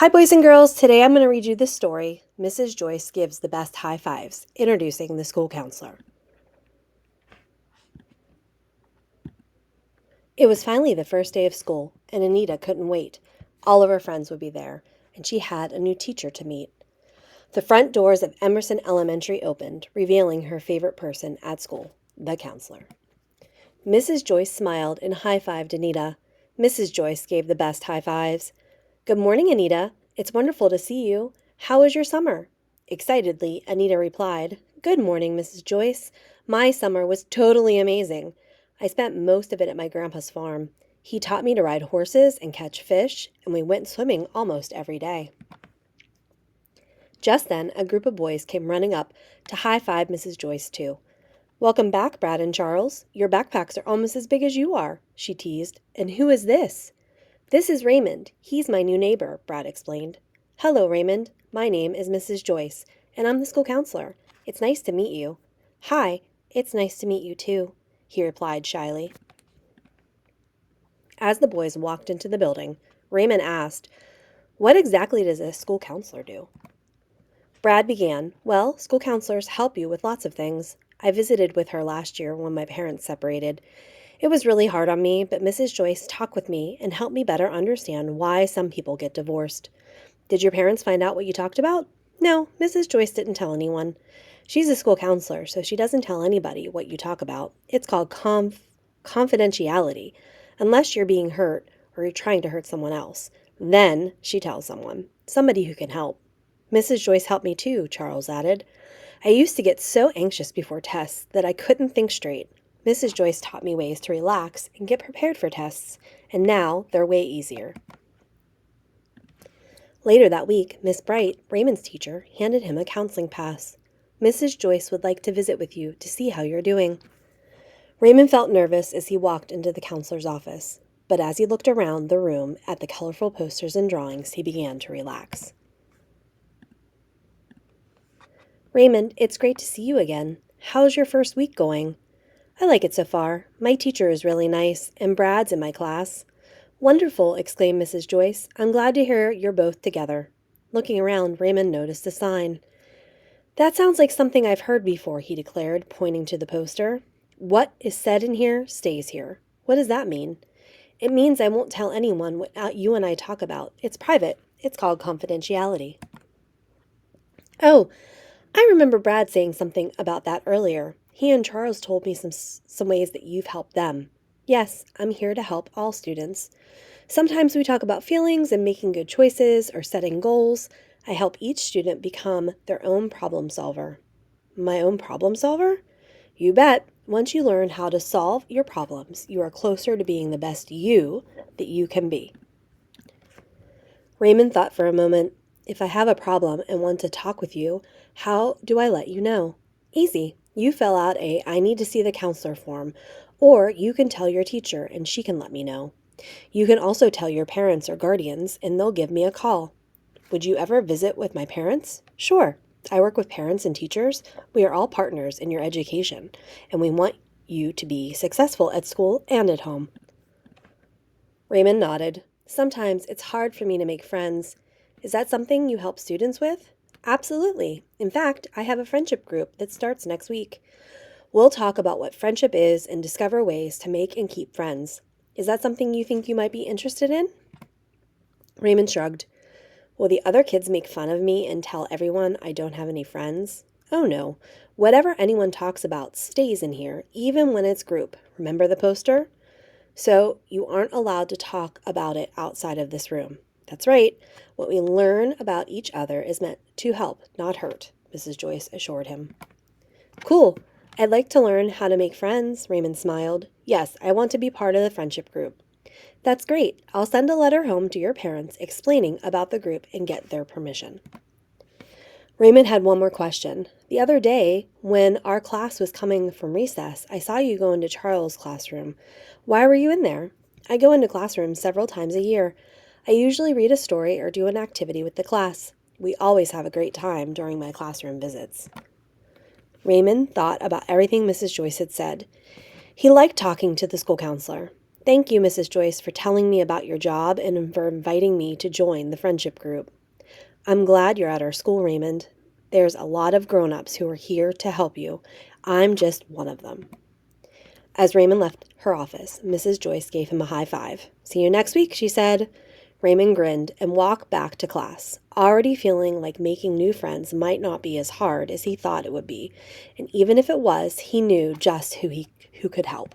Hi, boys and girls. Today I'm going to read you this story. Mrs. Joyce gives the best high fives, introducing the school counselor. It was finally the first day of school, and Anita couldn't wait. All of her friends would be there, and she had a new teacher to meet. The front doors of Emerson Elementary opened, revealing her favorite person at school, the counselor. Mrs. Joyce smiled and high-fived Anita. Mrs. Joyce gave the best high fives. Good morning, Anita. It's wonderful to see you. How was your summer? Excitedly, Anita replied, Good morning, Mrs. Joyce. My summer was totally amazing. I spent most of it at my grandpa's farm. He taught me to ride horses and catch fish, and we went swimming almost every day. Just then, a group of boys came running up to high-five Mrs. Joyce, too. Welcome back, Brad and Charles. Your backpacks are almost as big as you are, she teased. And who is this? This is Raymond. He's my new neighbor, Brad explained. Hello, Raymond. My name is Mrs. Joyce, and I'm the school counselor. It's nice to meet you. Hi, it's nice to meet you too, he replied shyly. As the boys walked into the building, Raymond asked, What exactly does a school counselor do? Brad began, Well, school counselors help you with lots of things. I visited with her last year when my parents separated. It was really hard on me, but Mrs. Joyce talked with me and helped me better understand why some people get divorced. Did your parents find out what you talked about? No, Mrs. Joyce didn't tell anyone. She's a school counselor, so she doesn't tell anybody what you talk about. It's called confidentiality, unless you're being hurt or you're trying to hurt someone else. Then she tells someone, somebody who can help. Mrs. Joyce helped me too, Charles added. I used to get so anxious before tests that I couldn't think straight. Mrs. Joyce taught me ways to relax and get prepared for tests, and now they're way easier. Later that week, Miss Bright, Raymond's teacher, handed him a counseling pass. Mrs. Joyce would like to visit with you to see how you're doing. Raymond felt nervous as he walked into the counselor's office, but as he looked around the room at the colorful posters and drawings, he began to relax. Raymond, it's great to see you again. How's your first week going? I like it so far. My teacher is really nice, and Brad's in my class. Wonderful, exclaimed Mrs. Joyce. I'm glad to hear you're both together. Looking around, Raymond noticed a sign. That sounds like something I've heard before, he declared, pointing to the poster. What is said in here stays here. What does that mean? It means I won't tell anyone what you and I talk about. It's private. It's called confidentiality. Oh, I remember Brad saying something about that earlier. He and Charles told me some ways that you've helped them. Yes, I'm here to help all students. Sometimes we talk about feelings and making good choices or setting goals. I help each student become their own problem solver. My own problem solver? You bet. Once you learn how to solve your problems, you are closer to being the best you that you can be. Raymond thought for a moment. If I have a problem and want to talk with you, how do I let you know? Easy. You fill out a I need to see the counselor form, or you can tell your teacher and she can let me know. You can also tell your parents or guardians and they'll give me a call. Would you ever visit with my parents? Sure. I work with parents and teachers. We are all partners in your education, and we want you to be successful at school and at home. Raymond nodded. Sometimes it's hard for me to make friends. Is that something you help students with? Absolutely. In fact, I have a friendship group that starts next week. We'll talk about what friendship is and discover ways to make and keep friends. Is that something you think you might be interested in? Raymond shrugged. Will the other kids make fun of me and tell everyone I don't have any friends? Oh no. Whatever anyone talks about stays in here, even when it's group. Remember the poster? So you aren't allowed to talk about it outside of this room. That's right. What we learn about each other is meant to help, not hurt, Mrs. Joyce assured him. Cool. I'd like to learn how to make friends, Raymond smiled. Yes, I want to be part of the friendship group. That's great. I'll send a letter home to your parents explaining about the group and get their permission. Raymond had one more question. The other day, when our class was coming from recess, I saw you go into Charles' classroom. Why were you in there? I go into classrooms several times a year. I usually read a story or do an activity with the class. We always have a great time during my classroom visits. Raymond thought about everything Mrs. Joyce had said. He liked talking to the school counselor. Thank you, Mrs. Joyce, for telling me about your job and for inviting me to join the friendship group. I'm glad you're at our school, Raymond. There's a lot of grown-ups who are here to help you. I'm just one of them. As Raymond left her office, Mrs. Joyce gave him a high five. See you next week, she said. Raymond grinned and walked back to class, already feeling like making new friends might not be as hard as he thought it would be. And even if it was, he knew just who could help.